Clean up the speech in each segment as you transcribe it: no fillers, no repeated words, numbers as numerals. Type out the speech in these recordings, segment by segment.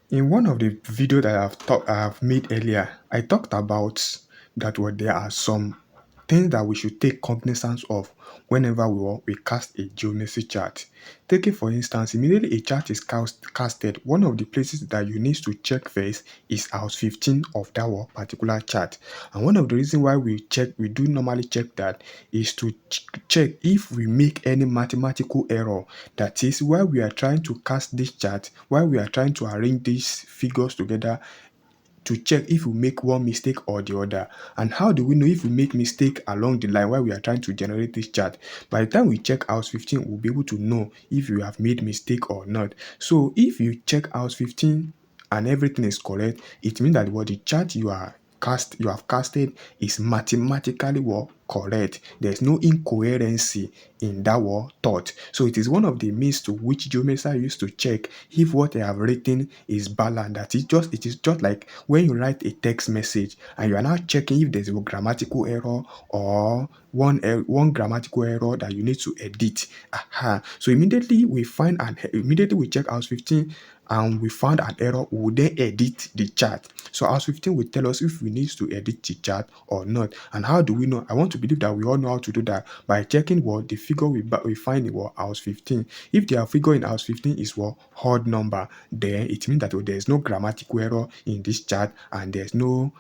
In one of the video that I have made earlier, I talked about that there are some things that we should take cognizance of whenever we cast a geometry chart. Taking for instance, immediately a chart is casted, one of the places that you need to check first is house 15 of that one particular chart. And one of the reasons why we do normally check that is to check if we make any mathematical error. That is, while we are trying to cast this chart, while we are trying to arrange these figures together, to check if we make one mistake or the other. And how do we know if we make mistake along the line while we are trying to generate this chart? By the time we check house 15, we'll be able to know if we have made mistake or not. So if you check house 15 and everything is correct, it means that what the chart you have casted is mathematically correct. There's no incoherency in that thought. So it is one of the means to which geometry used to check if what they have written is balanced. That it is just like when you write a text message and you are now checking if there's a grammatical error or one grammatical error that you need to edit. So immediately we check house 15 and we found an error, we will then edit the chart. So house 15 will tell us if we need to edit the chart or not. And how do we know? I want to believe that we all know how to do that by checking what the figure we find in house 15. If their figure in house 15 is odd number, then it means that there is no grammatical error in this chart and there's no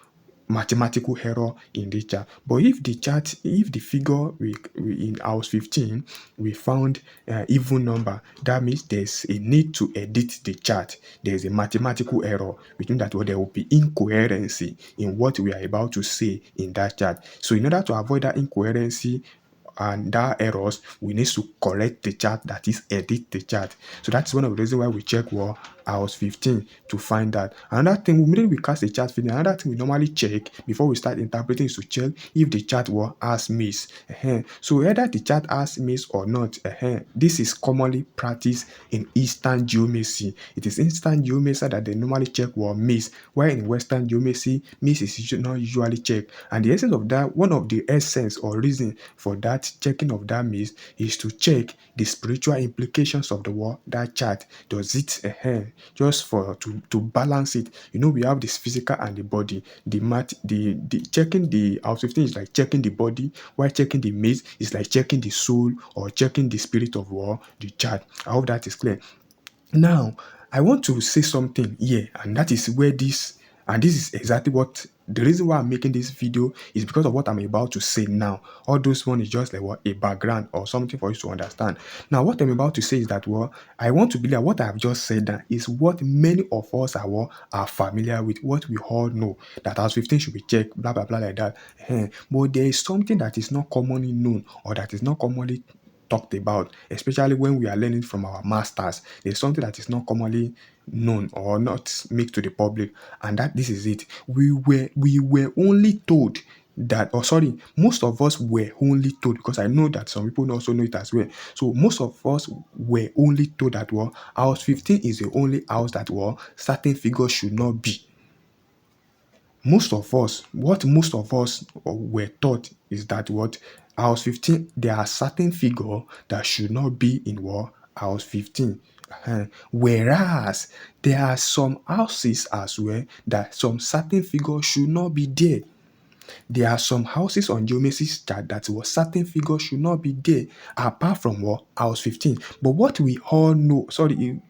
mathematical error in this chart. But if the figure we in house 15 we found even number, that means there's a need to edit the chart. There's a mathematical error, which means that there will be incoherency in what we are about to say in that chart. So in order to avoid that incoherency and that errors, we need to correct the chart, that is edit the chart. So that's one of the reasons why we check house 15 to find that. Another thing, immediately we cast a chart fitting, another thing we normally check before we start interpreting is to check if the chart has miss. So whether the chart has miss or not, this is commonly practiced in Eastern geomancy. It is Eastern geomancy that they normally check miss, while in Western geomancy, miss is not usually checked. And the essence of that, one of the essence or reason for that checking of that miss is to check the spiritual implications of that chart. Does it just for to balance it? We have this physical and the body. The checking the house 15 is like checking the body, while checking the miss is like checking the soul or checking the spirit of the chart. I hope that is clear. Now, I want to say something here, and that is where this is exactly what the reason why I'm making this video is because of what I'm about to say now. All those one is just like a background or something for you to understand. Now, what I'm about to say is that I want to believe what I've just said that is what many of us are familiar with, what we all know, that house 15 should be checked, blah blah blah like that. But there is something that is not commonly known or that is not commonly talked about, especially when we are learning from our masters. There's something that is not commonly known or not made to the public, and that this is it. We were only told that, or sorry, most of us were only told, because I know that some people also know it as well. So most of us were only told that house 15 is the only house that certain figures should not be. Most of us were taught is that house 15, there are certain figure that should not be in house 15. Whereas there are some houses as well that some certain figures should not be there. There are some houses on geomacy's chart that certain figures should not be there apart from house 15. But what we all know,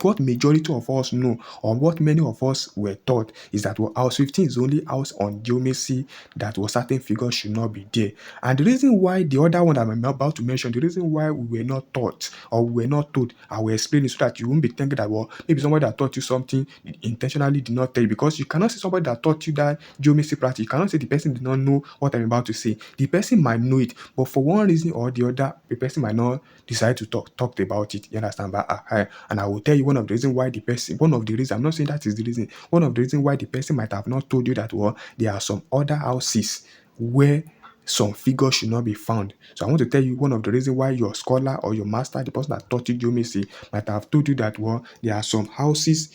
what majority of us know, or what many of us were taught, is that house 15 is the only house on geomacy that certain figures should not be there. And the reason why the other one that I'm about to mention, the reason why we were not taught or we were not told, I will explain it so that you won't be thinking that maybe somebody that taught you something intentionally did not tell you, because you cannot say somebody that taught you that geometry practice, you cannot say the person did not know what I'm about to say. The person might know it, but for one reason or the other, the person might not decide to talk about it. You understand? And I will tell you one of the reasons why I'm not saying that is the reason. One of the reasons why the person might have not told you that there are some other houses where some figures should not be found. So I want to tell you one of the reasons why your scholar or your master, the person that taught you geometry, might have told you that there are some houses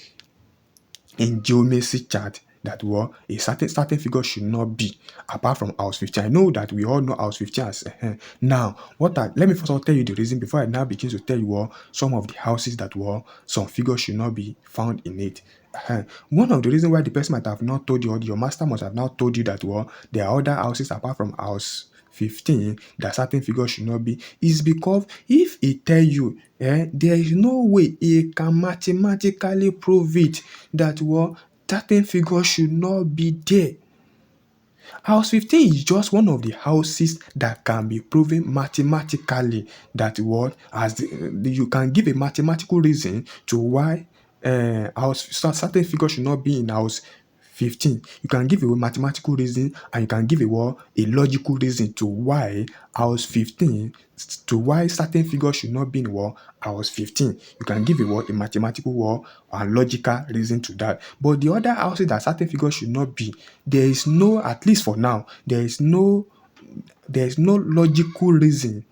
in geometry chart that what a certain figure should not be apart from house 15. I know that we all know house 15 as now. Let me first of all tell you the reason before I now begin to tell you what some of the houses that were some figures should not be found in it. One of the reasons why the person might have not told you, or your master must have not told you that well, there are other houses apart from house 15 that certain figures should not be, is because if he tell you there is no way he can mathematically prove it that well certain figure should not be there. House 15 is just one of the houses that can be proven mathematically that what you can give a mathematical reason to why certain figure should not be in house 15. You can give a mathematical reason and you can give a logical reason to why house 15 to why certain figure should not be in house 15. You can give a mathematical and logical reason to that. But the other houses that certain figure should not be, there is no, at least for now, there is no logical reason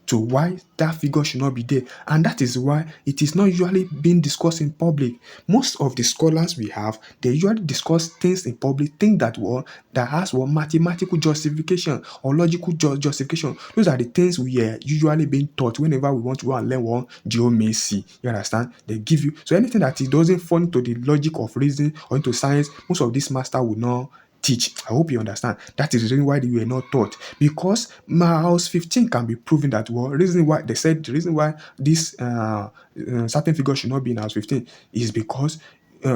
to why that figure should not be there. And that is why it is not usually being discussed in public. Most of the scholars we have, they usually discuss things in public, things that has mathematical justification or logical justification. Those are the things we are usually being taught whenever we want to go and learn geomancy. You understand? They give you, so anything that it doesn't fall into the logic of reason or into science, most of this master will not teach. I hope you understand. That is the reason why they were not taught. Because my house 15 can be proven that reason why they said the reason why this certain figure should not be in house 15 is because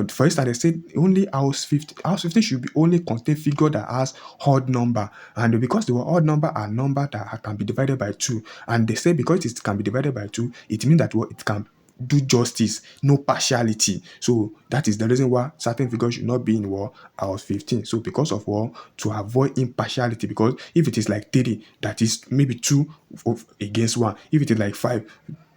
for instance, they said only house 15 should be only contain figure that has odd number. And because the odd number are number that can be divided by 2. And they say because it can be divided by 2, it means that it can do justice, no partiality. So that is the reason why certain figures should not be in house 15. So because of to avoid impartiality, because if it is like 3, that is maybe 2 against 1. If it is like 5,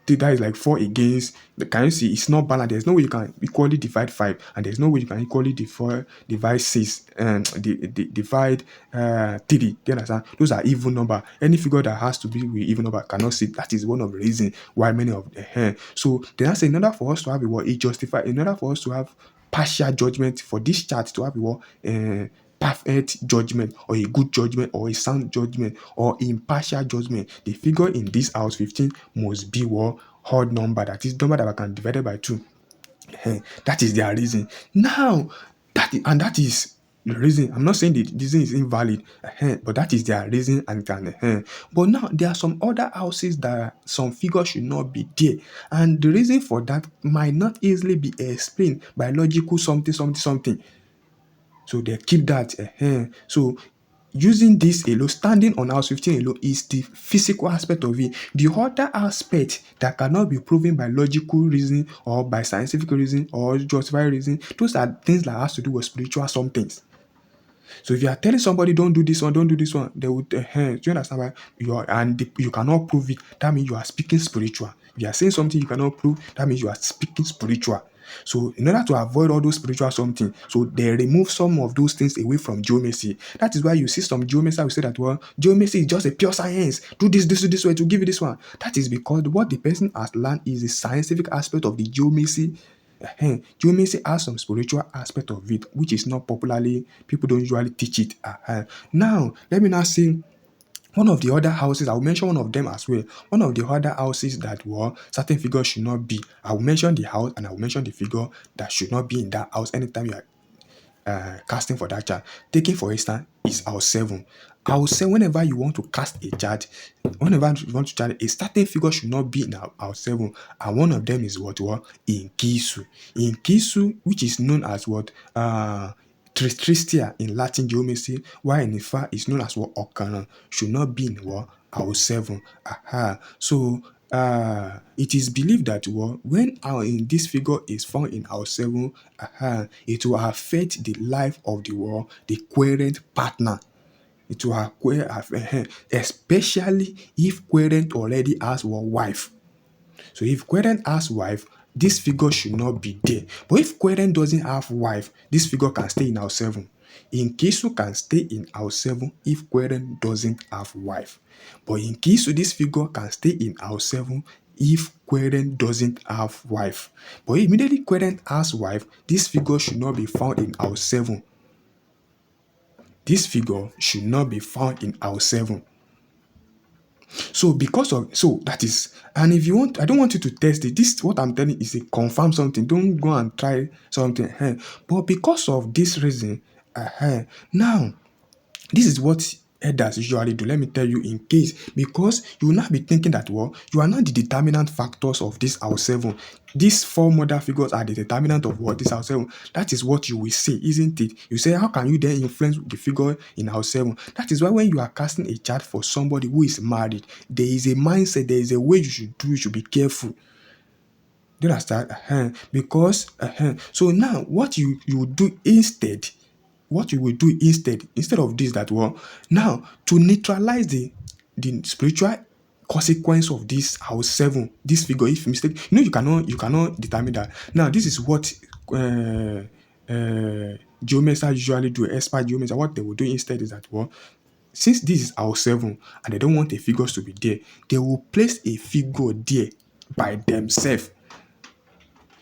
that is like 4 against. Can you see? It's not balanced. There's no way you can equally divide 5, and there's no way you can equally divide 6 and divide 3. Do you understand? Those are even number. Any figure that has to be with even number cannot see. That is one of the reasons why many of the so then I say in order for us to have it justify, in order for us to have partial judgment, for this chart to have perfect judgment or a good judgment or a sound judgment or impartial judgment, the figure in this house 15 must be odd number, that is number that can be divided by 2. That is their reason. Now that is the reason. I'm not saying the reason is invalid, but that is their reason and but now there are some other houses that some figures should not be there, and the reason for that might not easily be explained by logical something. So they keep that. So using this alone, standing on house 15 alone is the physical aspect of it. The other aspect that cannot be proven by logical reason or by scientific reason or justified reason, those are things that has to do with spiritual somethings. So if you are telling somebody don't do this one, don't do this one, they would do you understand why you cannot prove it, that means you are speaking spiritual. If you are saying something you cannot prove, that means you are speaking spiritual. So in order to avoid all those spiritual something, so they remove some of those things away from geomancy. That is why you see some geomancy will say that geomancy is just a pure science. Do this way to give you this one. That is because what the person has learned is the scientific aspect of the geomancy. Geomancy has some spiritual aspect of it, which is not popularly, people don't usually teach it. Now, let me now say one of the other houses, I will mention one of them as well. One of the other houses that certain figures should not be. I will mention the house and I will mention the figure that should not be in that house anytime you are casting for that chart. Taking for instance is house 7. House 7, whenever you want to cast a chart, whenever you want to chart, a certain figure should not be in house 7, and one of them is what Inkisu. Inkisu, which is known as Tristitia in Latin geomancy, while in Ifa is known as Okana, should not be in house 7. So it is believed that when this figure is found in house 7, it will affect the life of the querent partner. It will especially if querent already has one wife. So if querent has wife, this figure should not be there. But if querent doesn't have wife, this figure can stay in house 7. Inkisu can stay in house 7 if querent doesn't have wife. But Inkisu, this figure can stay in house 7 if querent doesn't have wife. But immediately querent has wife, this figure should not be found in house 7. This figure should not be found in house 7. So because of so that is, and if you want, I don't want you to test it. This what I'm telling is a confirm something. Don't go and try something. But because of this reason, now this is what elders usually do. Let me tell you in case, because you will not be thinking that, well, you are not the determinant factors of this house 7. These 4 mother figures are the determinant of what this house 7. That is what you will say, isn't it? You say, how can you then influence the figure in house 7? That is why when you are casting a chart for somebody who is married, there is a mindset, there is a way you should do, you should be careful. Do you understand? Because so now what you do instead, instead of this, that, well, now to neutralize the spiritual consequence of this house 7, this figure, if mistake, you cannot determine that. Now this is what geomancers usually do. Expert geomancers, what they will do instead is that, well, since this is house 7 and they don't want the figures to be there, they will place a figure there by themselves.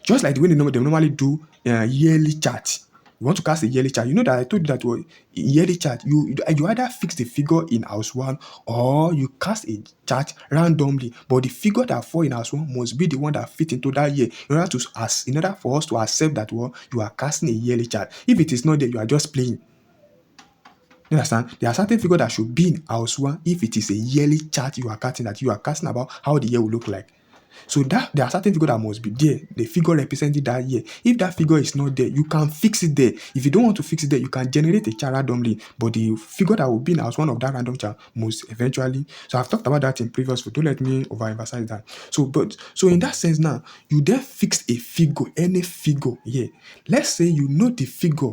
Just like the way they normally do yearly chart. You want to cast a yearly chart. You know that I told you that, well, yearly chart, you either fix the figure in house 1 or you cast a chart randomly. But the figure that fall in house 1 must be the one that fit into that year in order for us to accept that, well, you are casting a yearly chart. If it is not there, you are just playing. You understand? There are certain figures that should be in house 1 if it is a yearly chart you are casting, that you are casting about how the year will look like. So that there are certain figures that must be there, the figure representing that year. If that figure is not there, you can fix it there. If you don't want to fix it there, you can generate a chart randomly, but the figure that will be in house 1 of that random chart must eventually. So I've talked about that in previous video. Don't let me overemphasize that. So in that sense now, you then fix a figure, any figure here. Let's say you know the figure.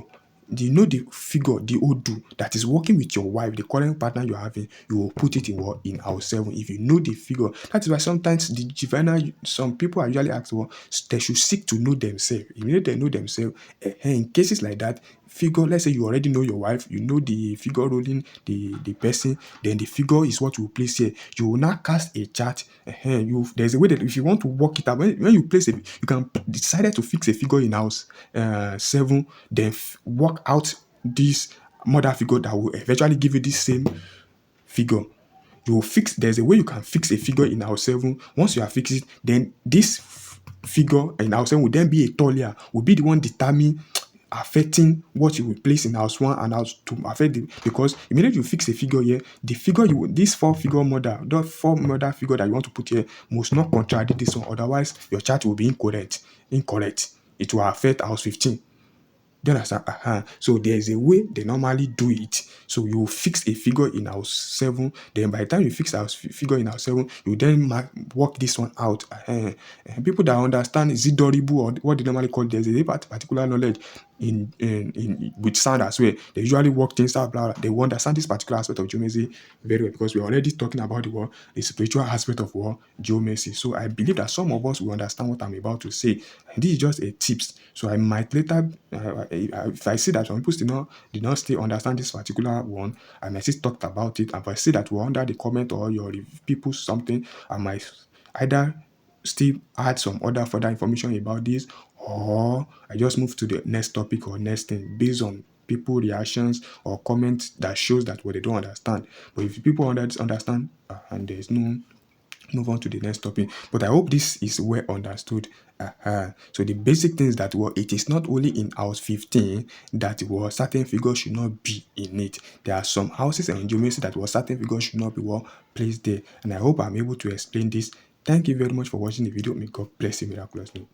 The figure, the Odu that is working with your wife, the current partner you're having, you will put it in what? In house 7. If you know the figure, that is why sometimes the diviner, some people are usually asked, well, they should seek to know themselves. If they know themselves, in cases like that, figure, let's say you already know your wife, you know the figure ruling the person, then the figure is what you will place here. You will not cast a chart. There's a way that if you want to work it out, when you place it, you can decide to fix a figure in house 7, then work out this mother figure that will eventually give you this same figure. You will fix, there's a way you can fix a figure in house 7. Once you have fixed it, then this figure in house 7 will then be a taulier, will be the one determining, affecting what you will place in house 1 and house 2, affect the, because immediately you fix a figure here, the figure this 4 figure mother, the 4 mother figure that you want to put here must not contradict this one, otherwise your chart will be incorrect. It will affect house 15. Do you understand? So there is a way they normally do it. So you fix a figure in house 7. Then by the time you fix a figure in house 7, you then work this one out. People that understand Zidoribu, or what they normally call, there's a particular knowledge in with sound as well. They usually work things out. Blah, blah. They will understand this particular aspect of geomancy very well, because we're already talking about the spiritual aspect of geomancy. So I believe that some of us will understand what I'm about to say. And this is just a tips. So I might later, if I see that some people did not still understand this particular one, I might still talk about it. And if I see that we're under the comment or your people something, I might either still add some other further information about this, or I just move to the next topic or next thing based on people reactions or comments that shows that what they don't understand. But if people understand, and there's no move on to the next topic. But I hope this is well understood. So the basic things that it is not only in house 15 that certain figures should not be in it. There are some houses and geometry that certain figures should not be placed there. And I hope I'm able to explain this. Thank you very much for watching the video. May God bless you miraculously.